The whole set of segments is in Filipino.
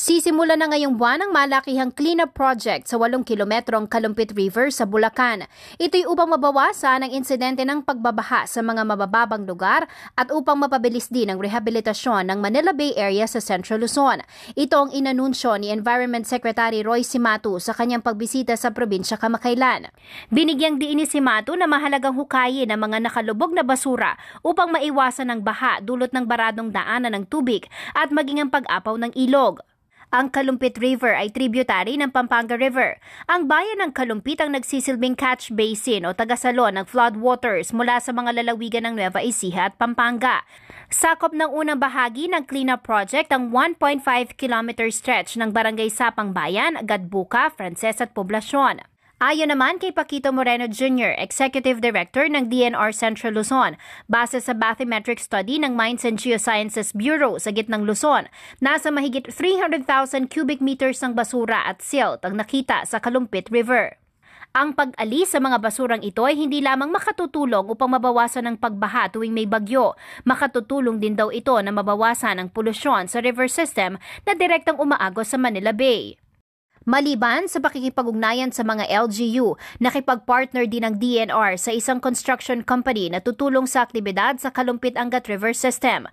Sisimula na ngayong buwan ang malakihang cleanup project sa 8 kilometrong Calumpit River sa Bulacan. Ito'y upang mabawasan ang insidente ng pagbabaha sa mga mabababang lugar at upang mapabilis din ang rehabilitasyon ng Manila Bay area sa Central Luzon. Ito ang inanunsyo ni Environment Secretary Roy Cimatu sa kanyang pagbisita sa probinsya kamakailan. Binigyang diin ni Cimatu na mahalagang hukayin ang mga nakalubog na basura upang maiwasan ang baha dulot ng baradong daanan ng tubig at maging ang pag-apaw ng ilog. Ang Calumpit River ay tributary ng Pampanga River. Ang bayan ng Calumpit ang nagsisilbing catch basin o tagasalon ng flood waters mula sa mga lalawigan ng Nueva Ecija at Pampanga. Sakop ng unang bahagi ng cleanup project ang 1.5 kilometer stretch ng Barangay Sapang Bayan, Gadbuka, Frances at Poblacion. Ayon naman kay Paquito Moreno Jr., Executive Director ng DENR Central Luzon, base sa bathymetric study ng Mines and Geosciences Bureau sa gitnang Luzon, nasa mahigit 300,000 cubic meters ng basura at silt ang nakita sa Calumpit River. Ang pag-alis sa mga basurang ito ay hindi lamang makatutulong upang mabawasan ang pagbaha tuwing may bagyo, makatutulong din daw ito na mabawasan ang polusyon sa river system na direktang umaagos sa Manila Bay. Maliban sa pakikipag-ugnayan sa mga LGU, nakipag-partner din ang DENR sa isang construction company na tutulong sa aktibidad sa Calumpit-Angat River System.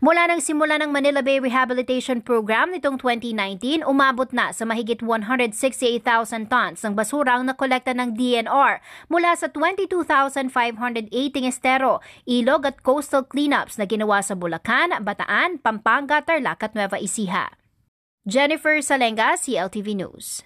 Mula nang simula ng Manila Bay Rehabilitation Program nitong 2019, umabot na sa mahigit 168,000 tons ng basura ang nakolekta ng DENR mula sa 22,580 estero, ilog at coastal cleanups na ginawa sa Bulacan, Bataan, Pampanga, Tarlac at Nueva Ecija. Jennifer Salenga, CLTV News.